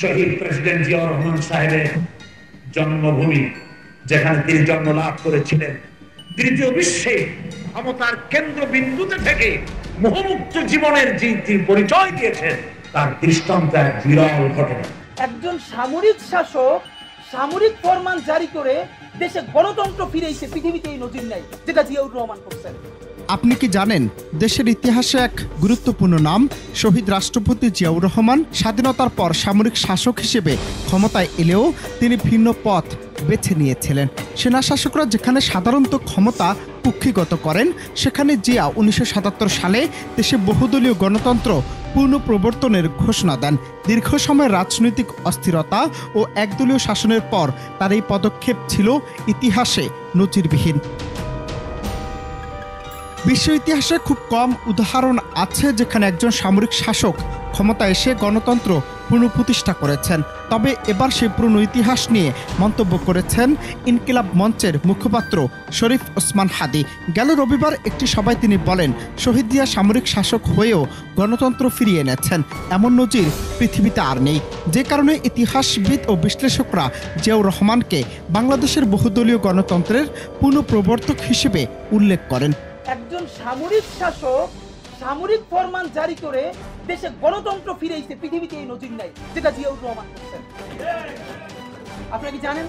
শহীদ president Ziaur Rahman সাহেবের জন্মভূমি, যেখানে তিনি জন্ম লাভ করেছিলেন, তৃতীয় বিশ্বে ক্ষমতার কেন্দ্রবিন্দুতে থেকে মোহমুক্ত জীবনের যে তিনি পরিচয় দিয়েছেন, তার দৃষ্টান্ত এক বিরল ঘটনা। একজন সামরিক শাসক সামরিক ফরমান জারি করে দেশে গণতন্ত্র ফিরেছে, পৃথিবীতে এই নজির নাই যেটা জিয়াউর রহমান করছেন। আপনি কি জানেন দেশের ইতিহাসে এক গুরুত্বপূর্ণ নাম শহীদ রাষ্ট্রপতি জিয়াউর রহমান স্বাধীনতার পর সামরিক শাসক হিসেবে ক্ষমতায় এলেও তিনি ভিন্ন পথ বেছে নিয়েছিলেন। সেনা শাসকরা যেখানে সাধারণত ক্ষমতা কুক্ষিগত করেন, সেখানে জিয়া 1977 সালে দেশে বহুদলীয় গণতন্ত্র পূর্ণ প্রবর্তনের ঘোষণা দেন। দীর্ঘ সময় রাজনৈতিক অস্থিরতা ও একদলীয় শাসনের পর তার এই পদক্ষেপ ছিল ইতিহাসে নজিরবিহীন। বিশ্ব ইতিহাসে খুব কম উদাহরণ আছে যেখানে একজন সামরিক শাসক ক্ষমতা এসে গণতন্ত্র পুনঃপ্রতিষ্ঠা করেছেন। তবে এবার সেই পুরনো ইতিহাস নিয়ে মন্তব্য করেছেন ইনকিলাব মঞ্চের মুখপাত্র শরীফ ওসমান হাদি। গেল রবিবার একটি সভায় তিনি বলেন, শহীদ জিয়া সামরিক শাসক হয়েও গণতন্ত্র ফিরিয়ে এনেছেন, এমন নজির পৃথিবীতে আর নেই। যে কারণে ইতিহাসবিদ ও বিশ্লেষকরা জিয়াউর রহমানকে বাংলাদেশের বহুদলীয় গণতন্ত্রের পুনঃপ্রবর্তক হিসেবে উল্লেখ করেন। একজন সামরিক শাসক সামরিক ফরমান জারি করে দেশে গণতন্ত্র ফিরেছে, পৃথিবীতে এই নজির নাই যেটা জিয়াউর রহমান করছেন। আপনারা কি জানেন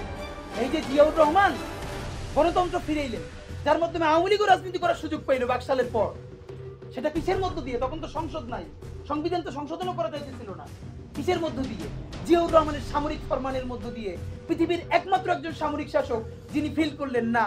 এই যে জিয়াউর রহমান গণতন্ত্র ফিরাইলেন, যার মাধ্যমে আওয়ামী লীগ রাজনীতি করার সুযোগ পাইল 22 সালের পর, সেটা কিসের মধ্য দিয়ে? তখন তো সংসদ নাই, সংবিধান তো সংশোধনও করা যাইতেছিল না। কিসের মধ্য দিয়ে? জিয়াউর রহমানের সামরিক ফরমানের মধ্য দিয়ে। পৃথিবীর একমাত্র একজন সামরিক শাসক যিনি ফিল করলেন না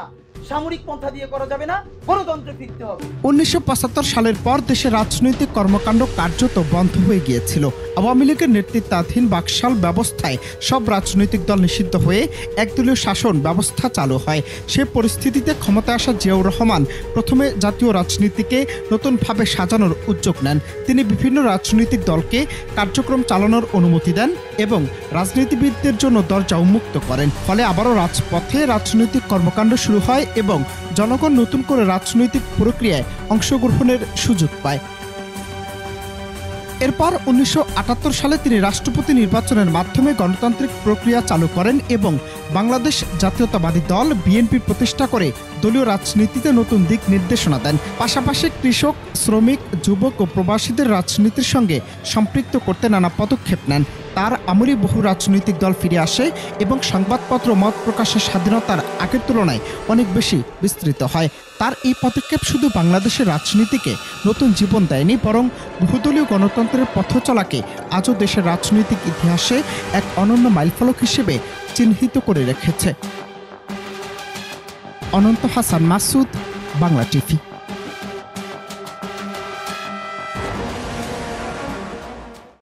সামরিক পন্থা দিয়ে করা যাবে না, গণতন্ত্রে ফিরতে হবে। 1975 সালের পর দেশের রাজনৈতিক কর্মকাণ্ড কার্যত বন্ধ হয়ে গিয়েছিল। আওয়ামী লীগের নেতৃত্বাধীন বাকশাল ব্যবস্থায় সব রাজনৈতিক দল নিষিদ্ধ হয়ে একদলীয় শাসন ব্যবস্থা চালু হয়। সে পরিস্থিতিতে ক্ষমতায় আসা জিয়াউর রহমান প্রথমে জাতীয় রাজনীতিকে নতুনভাবে সাজানোর উদ্যোগ নেন। তিনি বিভিন্ন রাজনৈতিক দলকে কার্যক্রম চালানোর অনুমতি দেন এবং রাজনীতিবিদদের জন্য দরজা উন্মুক্ত করেন। ফলে আবারও রাজপথে রাজনৈতিক কর্মকাণ্ড শুরু হয় এবং জনগণ নতুন করে রাজনৈতিক প্রক্রিয়ায় অংশগ্রহণের সুযোগ পায়। এরপর 1978 সালে তিনি রাষ্ট্রপতি নির্বাচনের মাধ্যমে গণতান্ত্রিক প্রক্রিয়া চালু করেন এবং বাংলাদেশ জাতীয়তাবাদী দল বিএনপি প্রতিষ্ঠা করে দলীয় রাজনীতিতে নতুন দিক নির্দেশনা দেন। পাশাপাশি কৃষক, শ্রমিক, যুবক ও প্রবাসীদের রাজনীতির সঙ্গে সম্পৃক্ত করতে নানা পদক্ষেপ নেন। তার আমলে বহু রাজনৈতিক দল ফিরে আসে এবং সংবাদপত্র মত প্রকাশের স্বাধীনতার আগের তুলনায় অনেক বেশি বিস্তৃত হয়। তার এই পদক্ষেপ শুধু বাংলাদেশের রাজনীতিকে নতুন জীবন দেয়নি, বরং বহুদলীয় গণতন্ত্রের পথ চলাকে আজও দেশের রাজনৈতিক ইতিহাসে এক অনন্য মাইলফলক হিসেবে চিহ্নিত করে রেখেছে। অনন্ত হাসান মাসুদ, বাংলা টিভি।